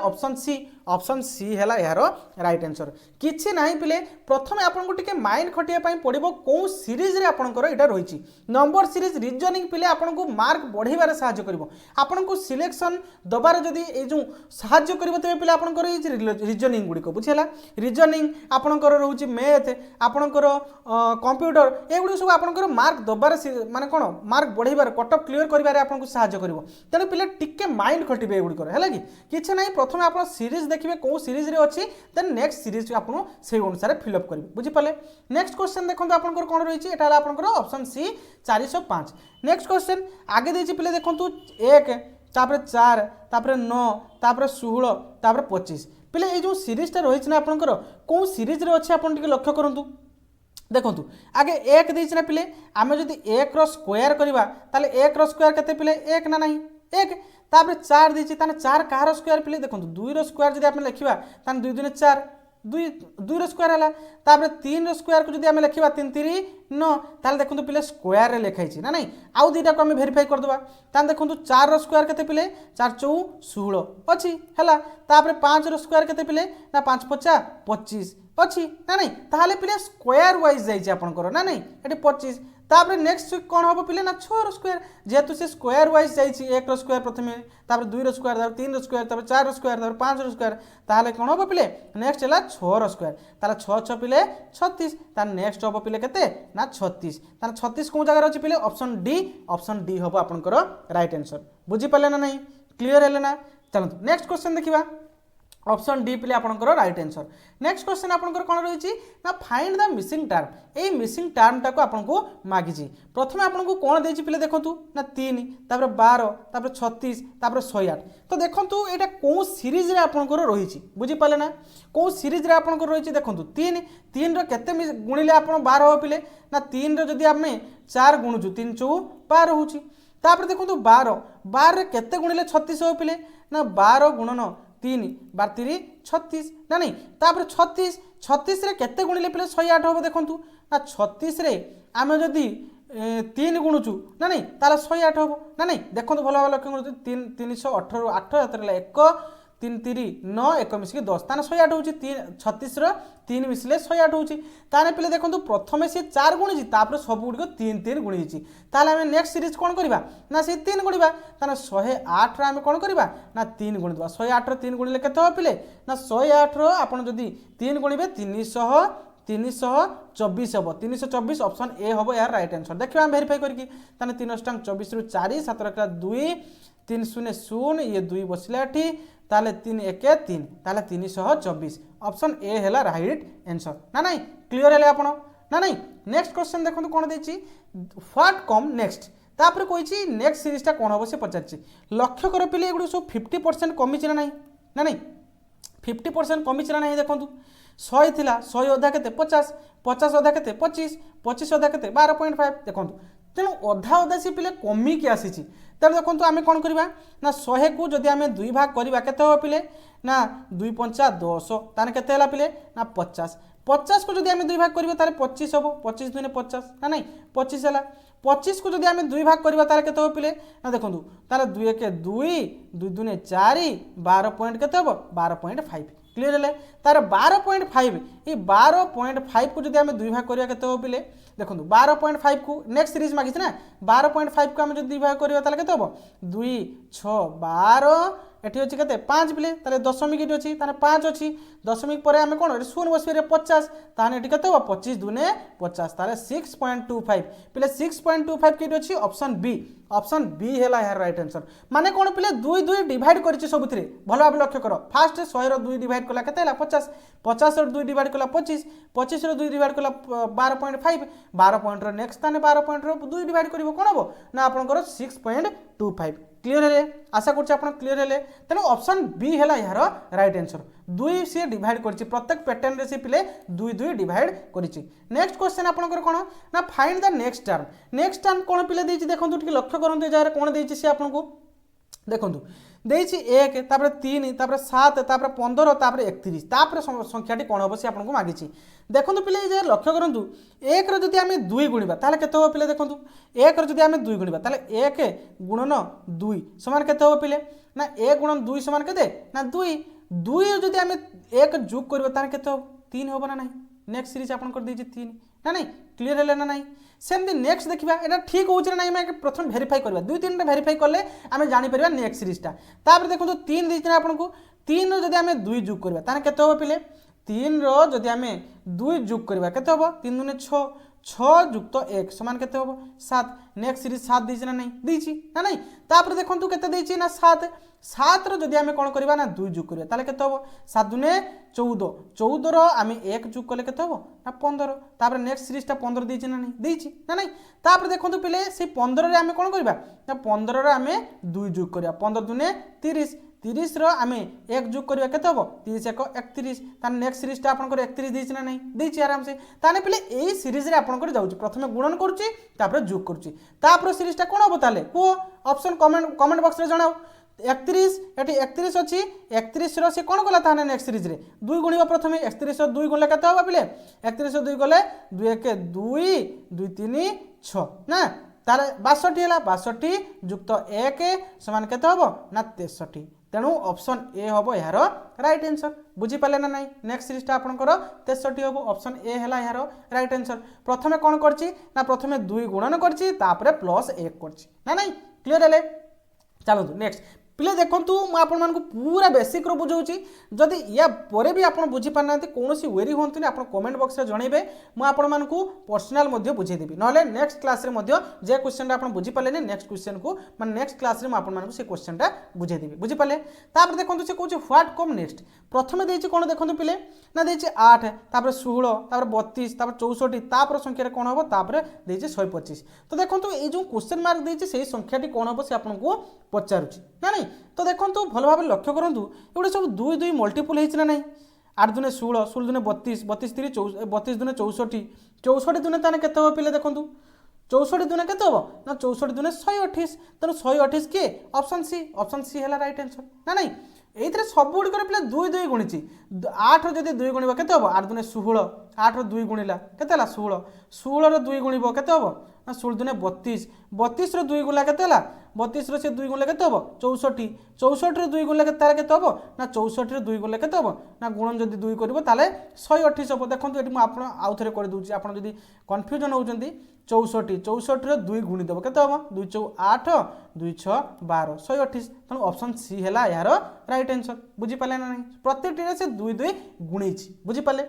ऑप्शन सी हैला यारो राइट आंसर किछि नाही पिले प्रथमे आपन को टिके माइंड खटिया पई पड़िबो को सीरीज रे आपन को एटा रहिछि नंबर सीरीज रीजनिंग पिले आपन को मार्क बढ़ेबार सहायता करिवो आपन को सिलेक्शन दबार जदी ए जो सहायता करिवो तबे पिले आपन को रीजनिंग गुडी को बुझिला रीजनिंग आपन को रहउछि मैथ आपन को कंप्यूटर ए गुडी सब आपन को मार्क दबार माने कोन मार्क बढ़ेबार कट ऑफ क्लियर करिबारे आपन को सहायता करिवो तेनु पिले टिके माइंड खटिबे ए गुडी को हैला कि किछि नाही प्रथमे आपन सीरीज देखिए कौ सीरीज रे अच्छी देन नेक्स्ट सीरीज आपन से अनुसार फिलअप करेंगे बुझीपारे नेक्स्ट क्वेश्चन देखो आपंकर कौन रही है आपंकर ऑप्शन सी 405 नेक्स्ट क्वेश्चन आगे देछि पिले देखो 1 तापर 4 तापर 9 तापर 16 तापर 25 पिले ये जो सीरीज टा रही है आपंकर कौ सीरीज रे अच्छे आपन टिके लक्ष्य करंतु देखो आगे 1 देछि ना पिले आमे जदि 1 रो स्क्वायर करबा ताले 1 रो स्क्वायर केते पिले 1 ना नहीं 1 तापर 4 देछि ताने 4 कार स्क्वायर पिले देखो 2 रो स्क्वायर जदि आपन लिखिबा ताने 2 2 4 2 रो स्क्वायर हला तापर 3 रो स्क्वायर को जदि आमे लिखिबा 3 3 9 ताले देखो पिले स्क्वायर रे लिखाई छी ना नहीं आउ दुईटा को आमे वेरीफाई कर दबा ताने देखो 4 रो स्क्वायर केते पिले 4 चौ 16 अछि हला तापर 5 रो स्क्वायर केते पिले ना 5 5 25 अच्छी ना नहीं ताहले पिले स्क्वायर वाइज जाइए आपंकर ना नहीं ये 25 तापर नेक्स्ट कौन हम पिले ना 6 रो स्क्वायर जेहेतु से स्क्वायर वाइज जाइए 1 रो स्क्वायर प्रथमे तापर 2 रो स्क्वायर तापर 3 रो स्क्वायर तापर 4 रो स्क्वायर तापर 5 रो स्क्वायर ताहले कौन हम पिले नेक्स्ट है 6 रो स्क्वायर ताले 6 6 पिले 36 तार नेक्स्ट हम पिले केते ना 36 तार 36 कौन जगह अछि पिले ऑप्शन डी हम आपनकर राइट आंसर बुझी पाले ना नहीं क्लियर है ना चलो नेक्स्ट क्वेश्चन देखिबा ऑप्शन डी पिले आपनकर राइट आंसर नेक्स्ट क्वेश्चन आपनकर कोन रही ना find the missing term A missing term टाको आपनको मागिछि प्रथमे आपनको कोन देछि पिले देखंतु ना 3 तापर 12 तापर 36 तापर 108 तो देखंतु एटा को सीरीज रे आपनकर रहिछि बुझी पाले ना को सीरीज रे आपनकर रहिछि देखंतु 3 रो केते गुणिले आपन 12 हो पिले ना 3 रो जदी आमे 4 गुणुछु 3 चौ 12 होछि तापर देखंतु 12 रे केते गुणिले 36 हो पिले ना 12 गुणन तीन बार 3 36 ना नहीं तापर 36 36 रे केते गुणिले पिले 108 हम देखूँ ना 36 रे आम जदि 3 गुणुचु ना नहीं तार 108 हम ना नहीं देखो भल भाव लक्ष्य करूँ 318 8 हाथ 1 3 3 9 1 मिसिक 10 ताने 108 होची 36 रो 3 मिसले 108 होची ताने पिले देखंतु प्रथमे से 4 गुणिजी तापर सब गुडी को 3 3 गुणिजी ताले हम नेक्स्ट सीरीज कोन करबा ना से 3 गुणिबा ताने 108 रो हम कोन करबा ना 3 गुणिबा 108 रो 3 गुणिले केते हो पिले ना 108 रो आपण जदी 3 गुणिबे 300 324 हम 324 ऑप्शन ए हम यार राइट आंसर देखिए हम वेरीफाई करके ताने 3 अष्टांग 24 रु 4 7 रखला 2 3 0 0 ये 2 बसला एठी ताले 3 1 3 ताले 324 ऑप्शन ए हैला राइट आंसर ना नहीं क्लियर है आपण ना नहीं नेक्स्ट क्वेश्चन देखो कौन देछि व्हाट कम नेक्स्ट तापर कहिछि नेक्स्ट सीरीजटा कोन होबो से पचारछि लक्ष्य कर पिले एगुडो सब 50% कमी छिना नहीं ना नहीं 50% कमी छिना नहीं देखंतु 100 थिला 100 अधा केते 50 50 अधा केते 25 25 अधा केते 12.5 देखंतु तेणु अधा अधा सी पिले कमी के आसी तेणु देखो आम कौन करवा ना 100 को जदि आम 2 भाग करवा केते हो पिले ना 2 पंचा 10 ताने केते हला पिले ना 50 50 को जदि आम 2 भाग करवा तारे 25 हम 25 दुने 50 ना नहीं 25 है 25 को जदि आम 2 भाग करवा तारे केते हो पिले ना देखो तारे 2 1 2 2 दुने 4 12 पॉइंट केते हो 12.5 क्लियर है तार 12.5 ये 12.5 को जब आम 2 भाग करवा केते हो पिले देखो 12.5 को नेक्स्ट सीरीज मागिस ना 12.5 को आम जो 2 भाग करवा ताले केते हो 2 6 12 एठी अछि केते 5 पिले ताले दशमिक एठी अछि ताने 5 अछि दशमिक परे आमे कोन शून्य बसिरे 50 ताने एठी केते हो 25 दुने 50 ताले 6.25 पिले 6.25 केठी अछि ऑप्शन बी हैला यार राइट आंसर माने कोन पिले 2 2 डिवाइड करछि सबुथिरे भलो भाबे लक्ष्य करो फास्ट 100 रो 2 डिवाइड कला केते हैला 50 50 रो 2 डिवाइड कला 25 25 रो 2 डिवाइड कला 12.5 12 पॉइंट रो नेक्स्ट ताने 12 पॉइंट रो 2 डिवाइड करिवो कोन हबो ना आपनकर 6.25 क्लियर है आशा करछि आपन क्लियर है तेनो ऑप्शन बी हैला यार राइट आंसर 2 से डिवाइड करछि प्रत्येक पैटर्न रे से पिले 2 2 डिवाइड करछि नेक्स्ट क्वेश्चन आपनकर कोन ना फाइंड द नेक्स्ट टर्म कोन पिले देछि देखंतु ठीक लक्ष्य करंतु एजार कोन देछि से आपनको देखंतु देछि 1 तापर 3 तापर 7 तापर 15 तापर 31 तापर संख्याटी कोन होबो से आपनको मागिछि देखंतु पिले जे लक्ष्य करंतु 1 रो जदि आमे 2 गुणिबा ताले केते हो पिले देखंतु 1 रो जदि आमे 2 गुणिबा ताले 1 गुणन 2 समान केते हो पिले ना 1 गुणन 2 समान केते ना 2 2 जदि आमे 1 जोग करबा ताले केते हो 3 होबो ना नहीं नेक्स्ट सीरीज आपन कर देछि 3 ना नहीं क्लियर है ना नहीं सेमती नेक्स्ट देखा एटा ठीक हो ना मैं प्रथम वेरीफाई करवा 2 3 वेरीफाई कले आम जापर नेक्स्ट सीरीजटा तापर देखो 3 देना आपको 3 जदि आम 2 जोग करवा ताने केते हो पिले 3 रो जदि आम 2 जोग करवा केते हो 3 दुने 6 6 युक्त 1 समान केते हो 7 नेक्स्ट सीरीज 7 देछि ना नहीं देछि ना नहीं तापर देखंतु केते देछि ना 7 7 रो जदि आम कोन करबा ना 2 जोग करबा ताले केते हो 7 दुने 14 14 रो आम 1 जोग कले केते हो ना 15 तापर नेक्स्ट सीरीजटा 15 देछि ना नहीं तापर देखंतु पिले से 15 रे आम कोन करबा ना 15 रो आम 2 जोग करबा 15 दुने 30 30 रो आम 1 जोग करबा केते हो 30 1 31 ताने नेक्स्ट सीरीजटा आपनकर 31 देछि ना नहीं देछि आराम से ताने पिले एई सीरीज रे आपनकर जाउछि प्रथमे गुणन करूछि तापर जोग करूछि तापर सीरीजटा कोन होबो ताले को ऑप्शन कमेंट बॉक्स रे जणाओ 31 एटी 31 अछि 31 रो से कोन गला ताने नेक्स्ट सीरीज रे 2 गुणिबा प्रथमे 31 रो 2 गुणले केते होबा पिले 31 रो 2 गले 2 1 2 2 3 6 ना ताले 62 हैला 62 युक्त 1 समान केते होबो ना 63 तेणु ऑप्शन ए होबो यार राइट आंसर बुझी पाले ना नहीं नेक्स्ट सीरीजटा आपनकर 63 होबो ऑप्शन ए हैला यार राइट आंसर प्रथमे कोन करछि ना प्रथमे 2 गुणन करछि तापरे प्लस 1 करछि ना नहीं क्लियर हैले चलो नेक्स्ट पिले देखंतु मु आपन मानकु पूरा बेसिक रो बुझौछि जदि या परे भी आपन बुझी पारनांती कोनोसी वेरी होंतुनी आपन कमेंट बॉक्स रे जणैबे मु आपन मानकु पर्सनल मध्ये बुझे देबी नले नेक्स्ट क्लास रे मध्ये जे क्वेश्चन आपन बुझी पालेनी नेक्स्ट क्वेश्चन को माने नेक्स्ट क्लास रे मु आपन मानकु से क्वेश्चन टा बुझे देबी बुझी पाले तापर देखंतु से कहूछि व्हाट कम नेक्स्ट प्रथमे देछि कोन देखंतु पिले ना देछि 8 तापर 16 तापर 32 तापर 64 तापर संख्या रे कोन होबो तापर देछि 125 तो देखंतु ए जो क्वेश्चन मार्क देछि सेही संख्याटी कोन होबो से आपन को पचारुछि ना नहीं तो देखंतु भलो भाबे लक्ष्य करंतु एगुडा सब 2 2 मल्टीपल हेछि ना नहीं 8 दुने 16 16 दुने 32 32 3 32 दुने 64 64 दुने ताने केते हो पिले देखंतु 64 दुने केते हो ना 64 दुने 128 तनो 128 के ऑप्शन सी हैला राइट आंसर ना नहीं এইଥିରେ ସବୁଗୁଡ଼ିକ ପିଲା 2 2 ଗୁଣିଛି 8 ଯଦି 2 ଗୁଣିବ କେତେ ହେବ 8 ଦୁନେ 16 8 2 ଗୁଣିଲା କେତେ ହେଲା 16 16 2 ଗୁଣିବ କେତେ ହେବ ନା 16 ଦୁନେ 32 32 2 ଗୁଣିଲା କେତେ ହେଲା 32 ସେ 2 ଗୁଣିଲେ କେତେ ହେବ 64 64 2 ଗୁଣିଲେ ତାର କେତେ ହେବ ନା 64 2 ଗୁଣିଲେ କେତେ ହେବ ନା ଗୁଣନ ଯଦି 2 କରିବ তাহলে 128 ହେବ ଦେଖନ୍ତୁ ଏଠି ମୁଁ ଆପଣ ଆଉ ଥରେ କରି ଦଉଛି ଆପଣ ଯଦି কনফ্ୟୁজন होउଛନ୍ତି 64 64 2 गुणी देव केते हम 2 4 8 2 6 12 128 तेणु ऑप्शन सी है यार राइट आंसर बुझी पाले ना नहीं प्रत्येक से 2 2 गुणी बुझी पाले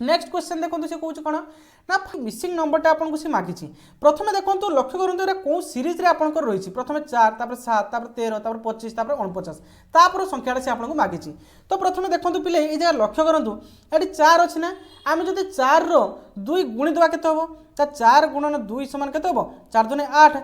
नेक्स्ट क्वेश्चन देखो से कौन कौन ना मिसिंग नंबरटा आपको सी मागिची प्रथम देखो लक्ष्य करूँ कौन सीरीज आपंकर रही प्रथम 4 तापर 7 तापर 13 तापर 25 तापर 49 तापर संख्याटा से आपको मागिची तो प्रथम देखो पिले ये जगह लक्ष्य करूँ ये 4 अच्छी ना आम जो 4 2 गुणी देवा के हम 4 गुणन 2 समान के 4 दुने 8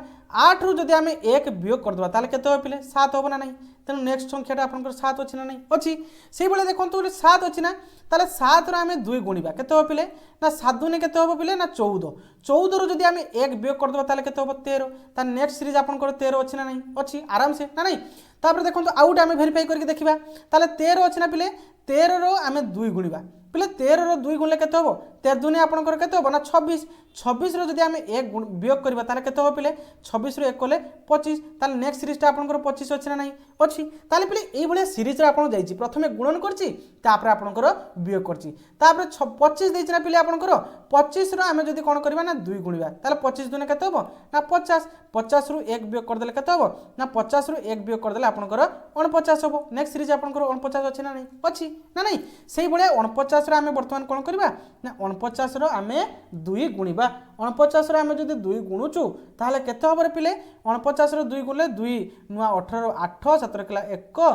8 रु जदि आम 1 वियोग करदे ताले केते हो पिले 7 हो ना नहीं तेणु नेक्स्ट संख्याटा आपंकर 7 अच्छी ना नहीं अच्छी से भाई देखो 7 अच्छी ना ताले 7 रो आम 2 गुणिबा केते हो पिले ना 7 दुने केते हो पिले ना 14 14 रु जदि आम 1 वियोग करदे ताले केते हो 13 ता नेक्स्ट सीरीज आपंकर 13 अच्छी ना नहीं अच्छी आराम से ना नहीं तापर देखो आउट आम भेरीफाई करके देखा ताले 13 अच्छी ना पिले 13 रो आम 2 गुणिबा पिले 13 रो 2 गुणले केते हो 13 दुने आपंकर केते हो ना 26 26 रो जदि आम 1 वियोग करबा ताले केते हो पिले 26 रो 1 कोले 25 ताले नेक्स्ट सीरीजटा आपंकर 25 अच्छी ना नहीं अच्छी ताले पिले एई भलिया सीरीज रे आपन जाईची प्रथमे गुणन करची तापर आपनकर वियोग करची तापर 25 देइछ ना पिले आपनकर 25 रो आमे जदि कोन करबा ना 2 गुणिबा ताले 25 दुने केते हो ना 50 50 रो 1 वियोग कर देले केते हो ना 50 रो 1 वियोग कर देले आपनकर 49 हो नेक्स्ट सीरीज आपनकर 49 अच्छी ना नहीं अच्छी ना नहीं सेही भलिया 49 रो आमे वर्तमान कोन करबा ना 49 रो आमे 2 गुणिबा 49 रो आमे जदि 2 गुणुचु ताहले केते होबरे पिले 49 रो 2 गुणले 2 नुआ 18 8 17 किला 1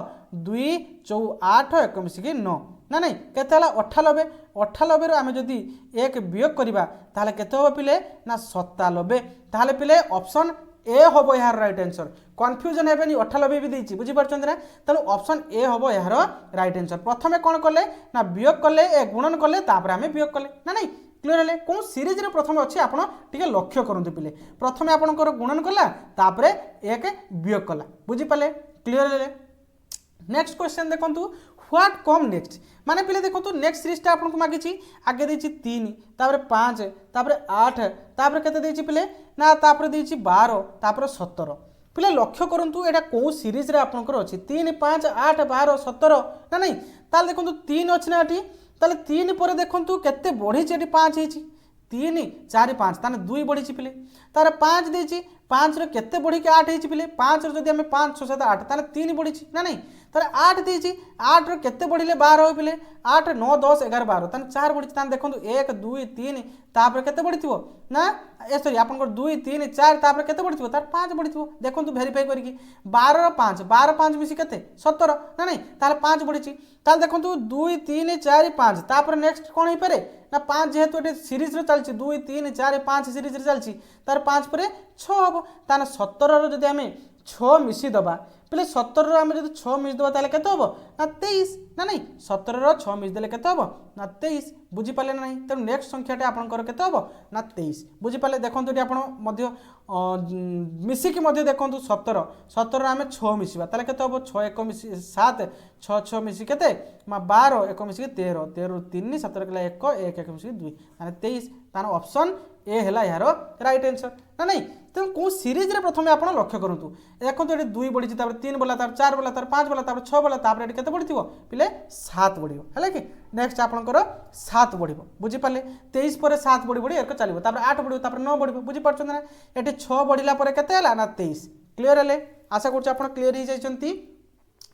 2 4 8 1 मिसिकी 9 ना नहीं केते हला 98 98 रो आमे जदि 1 वियोग करबा ताहले केते होबो पिले ना 97 ताहले पिले ऑप्शन ए होबो यार राइट आंसर कन्फ्यूजन हेबेनी 98 भी देछि बुझी परछन ना तनो ऑप्शन ए होबो यार राइट आंसर प्रथमे कोन करले ना वियोग करले ए गुणन करले तापर आमे वियोग करले ना नहीं क्लियर है कौन सीरीज रे प्रथम अच्छी आप लक्ष्य करते पिले प्रथम आपंकर गुणन कला तापर एक वियोग कला बुझीपारे क्लियर है नेक्स्ट क्वेश्चन देखो व्हाट कम नेक्स्ट माने पिले देखो नेक्स्ट सीरीजटा आपको मागिची आगे देछि 3 तापर 5 तापर 8 तापर केते देछि पिले ना तापर देछि 12 तापर 17 पिले लक्ष्य करंतु एटा को सीरीज रे आपनकर अछि 3 5 8 12 17 ना नहीं ताल देखो 3 अछि ना एठी ताले 3 पर देखंतु केते बढ़ी छि एठी 5 हेछि 3 4 5 ताने 2 बढ़ी छि पिले तारे 5 देछि 5 रे केते बढ़ी के 8 हेछि पिले 5 रे जदि हमें 5 6 7 8 ताले 3 बढ़ी छि ना नहीं तारे 8 देछि 8 रे केते बढ़िले 12 हो पिले 8 9 10 11 12 ताने 4 बढ़ी छि ताने देखंतु 1 2 3 तापर केते बढ़िथिबो ना ए सॉरी आपनकर 2 3 4 तापर केते बढ़िथिबो तार 5 बढ़िथिबो देखंतु वेरीफाई करके 12 रो 5 12 5 मिसी केते 17 ना नहीं ताले 5 बढ़ी छि ताले देखंतु 2 3 4 5 तापर नेक्स्ट कोन हे पारे ना 5 जेहेतु एटे सीरीज रे चलछि 2 3 4 5 सीरीज रे चलछि तार 5 परे 6 हबो ताने 17 रो जदि हमें 6 मिसी दबा पहले 17 रो हमें जदि 6 मिस दबा ताले केते हबो ना 23 ना नहीं 17 रो 6 मिस देले केते हबो ना 23 बुझी पाले ना नहीं त नेक्स्ट संख्याटे आपनकर केते हबो ना 23 बुझी पाले देखंतु एटी आपण मध्य मिसी की मध्य देखंतु 17 17 रो हमें 6 मिसिबा ताले केते हबो 6 1 मिसी 7 6 6 मिसी केते मा 12 1 मिसी 13 13 रो 3 17 कला 1 1 1 मिसी 2 माने 23 तानो ऑप्शन ए हैला यार राइट आंसर ना नहीं तो कौन सीरीज रे प्रथमे आपण लक्ष्य करंतु देखो तो 2 बढ़ी तापर 3 बोला तापर 4 बोला तापर 5 बोला तापर 6 बोला तापर एटी केते बढ़िथिबो पिले 7 बढ़िबो हैला कि नेक्स्ट आपनकर 7 बढ़िबो बुझी पाले 23 पर 7 बढ़ी बढ़ी एक चलिबो तापर 8 बढ़िबो तापर 9 बढ़िबो बुझी परछन ना एटी 6 बढ़िला पर केते हैला ना 23 क्लियर हैले आशा करछ आपण क्लियर ही जाइछंती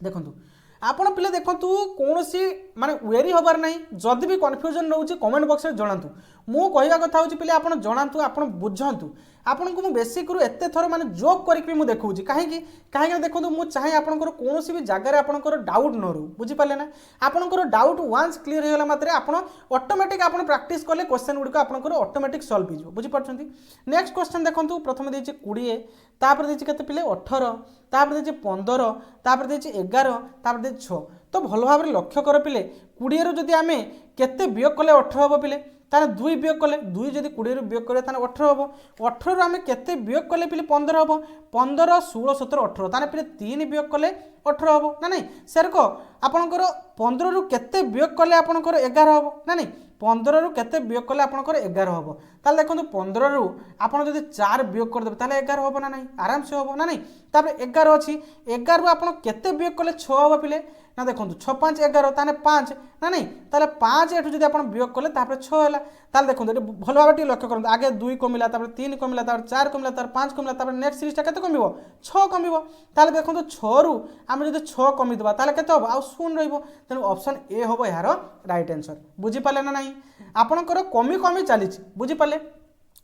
देखंतु आपण पिले देखंतु कोनोसी माने वेरी होबार नाही जदि भी कन्फ्यूजन रहउची कमेंट बॉक्स रे जणांतु मु कहिबा कथा होची पिले आपण जणांतु आपण बुझंतु आपन को मु बेसी करू एते थरो माने जोक करिक भी मु देखौची काहे देखंतु मु चाहे आपनकर कोनोसी भी जागा रे आपनकर डाउट न रहू बुझी पाले ना आपनकर डाउट वांस क्लियर हेला मात्रे आपण ऑटोमेटिक आपण प्रैक्टिस करले क्वेश्चन गुडी को आपनकर ऑटोमेटिक सॉल्व हो बुझी परछंती नेक्स्ट क्वेश्चन देखंतु प्रथम देछि 20 तापर देछि केते पिले 18 तापर देछि 15 तापर देछि 11 तापर देछि 6 तो भल भाव लक्ष्य कर पिले 20 रो जदि आमे केते वियोग कले 18 हो पिले ताने 2 वियोग कले 2 जदि 20 वियोग करे ताने 18 हम 18 आम के वियोग कले पिले 15 हम 15 16 17 18 ताने पिले 3 वियोग कले 18 हम ना नहीं सेरक आपणकर 15 रु केते वियोग कले आपणकर 11 हम ना नहीं 15 रु केते वियोग कले आपणकर 11 हम ताले देखो 15 रु आपन जदि 4 वियोग कर देबे ताले 11 हम ना नहीं आराम से हम ना नहीं तापर 11 अछि 11 रु आपन केते वियोग कले 6 हम पिले ना देखो 6 5 11 ताने 5 ना नहीं ताले 5 एठु जदि आपन वियोग कले तापर 6 होला ताले देखो एटी भल भाबे लक्ष्य करन आगे 2 कमिला तापर 3 कमिला तापर 4 कमिला तापर 5 कमिला तापर नेक्स्ट सीरीज टा केते कमिबो 6 कमिबो ताले देखो 6 रु आमे जदि 6 कमि देबा ताले केते हो आ शून्य रहइबो तेनु ऑप्शन ए होबो यार राइट आंसर बुझी पाले ना नहीं आपनकर कमी कमी चली बुझी पाले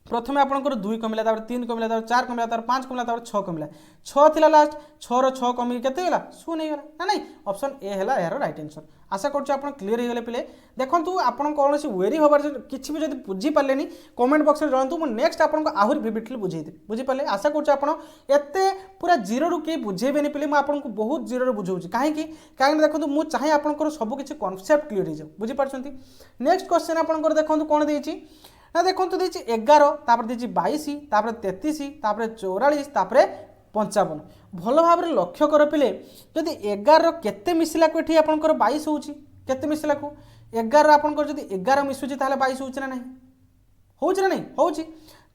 प्रथम आपंकर 2 कमिला 3 कमिला 4 कमिला 5 कमिला 6 कमिला 6 थिला लास्ट 6 रो 6 कमी केते होला शून्य होला ना नहीं ऑप्शन ए हैला यार राइट आंसर आशा करछु आपन क्लियर हो गले पिले देखंतु आपन कोनोसी वेरी होबार किछि भी जदि बुझी पालेनी कमेंट बॉक्स रे जानतु मु नेक्स्ट आपन को आहुर विविडली बुझेइ दे बुझी पाले आशा करछु आपन एते पूरा जीरो रु के बुझेबेनी पिले मु आपन को बहुत जीरो रे बुझौछि काहे कि देखंतु मु चाहे आपन को सब किछि कांसेप्ट क्लियर हो जाउ बुझी पारछंती नेक्स्ट क्वेश्चन आपन को देखंतु कोन देछि ना देखो देछि 11 तापर देछि 22 तापर 33 तापर 44 तापर 55 भल भाव लक्ष्य कर पिले जदि 11 केते मिसिला को एठी आपनकर 22 होउछि केते मिसिला को 11 आपनकर जदि 11 मिसुछि ताले 22 होउछि ना नहीं होउछि ना नहीं होउछि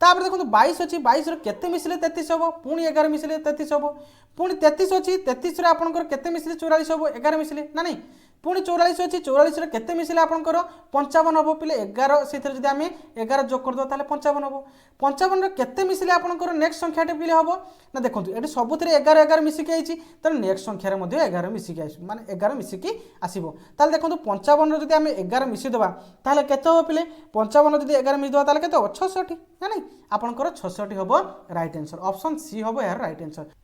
तापर देखो 22 अछि 22 रो केते मिसिले 33 होबो पुनी 11 मिसिले 33 होबो पुनी 33 अछि 33 रो आपनकर केते मिसिले 44 होबो 11 मिसिले ना नहीं पुणी 44 अच्छी 44 रे केते मिसिले आपनकर 55 हम पिले 11 से जदि आम 11 जोग कर दो ताले 55 हम 55 रे केते मिसिले आपनकर नेक्स्ट संख्याटे पिले हम ना देखंतु एटी सबुथिरे 11 11 मिसिकी आइछि त नेक्स्ट संख्या रे मध्ये 11 मिसिकी आइछि माने 11 मिसिकी आसीबो ताले देखंतु 55 रे जदि आम 11 मिसि देबा ताले केते हो पिले 55 जदि 11 मिसि देबा ताले केते हो 66 ना नहीं आपनकर 66 होबो राइट आंसर ऑप्शन सी होबो यार राइट आंसर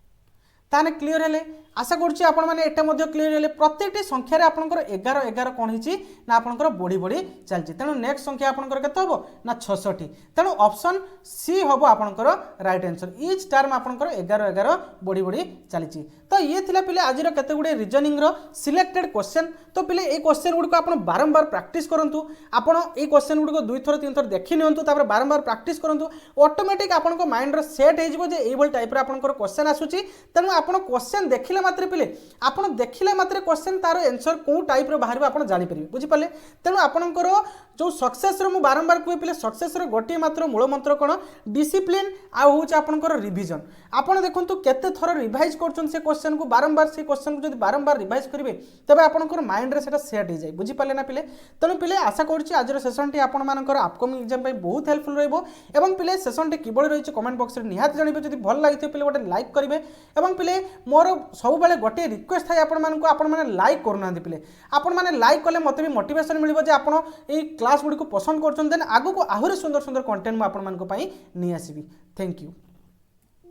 ताने क्लियर हेले आशा करुच्ची आपण मैंने एटा मध्य क्लियर हेले प्रत्येक संख्यार आपंकर 11 11 कौन होती ना आपंकर बढ़ी बढ़ी चलती तेणु नेक्स्ट संख्या आपंकर केते होबो ना 66 तेणु ऑप्शन सी होबो आपंकर राइट आंसर ईच टर्म आपंकर 11 11 बढ़ी बढ़ी चली तो ये थिला पिले आज केते गुडे रीजनिंग रो सिलेक्टेड क्वेश्चन तो पिले ए क्वेश्चन गुड को आपण बारंबार प्रैक्टिस करंतु आपण ए क्वेश्चन गुड को 2 थर 3 थर देखि नियंतु तापर बारंबार प्रैक्टिस करंतु ऑटोमेटिक आपन माइंड रो सेट हे जिवो जे ए बोल टाइप रो आपनकर क्वेश्चन आसुची तेणु आपण क्वेश्चन देखिले मात्र पिले आपण देखिले मात्र क्वेश्चन तार आंसर को टाइप रो बाहर आपण जानि परिबे बुझि पाले तेणु आपनकर जो सक्सेस रो मु बारंबार कोइ पिले सक्सेस रो गोटी मात्र मूल मंत्र कोन डिसिप्लिन आ होउछ आपनकर रिवीजन आपण देखंतु केते थर रिवाइज करछन से क्वेश्चन को बारंबार से क्वेश्चन को जदि बारंबार रिवाइज करिवे तबे आपनकर माइंड रे सेटा सेट हो जाय बुझि पाले ना पिले तेणु पिले आशा करछि आज रो सेशन टी आपण मानकर अपकमिंग एग्जाम पे बहुत हेल्पफुल रहइबो एवं पिले सेशन टी किबळ रहिछ कमेंट बॉक्स रे निहात जणिबे जदि भल लागिथे पिले गोटे लाइक करिवे एवं पिले मोर सब बेले गोटे रिक्वेस्ट थाय आपण माने लाइक करू ना पिले आपण माने लाइक कले मते भी मोटिवेशन मिलिबो जे आपण ए क्लास गुडी को पसंद करछन देन आगु को आहुरी सुंदर सुंदर कंटेंट म आपण मान को पई नि आसीबी थैंक यू।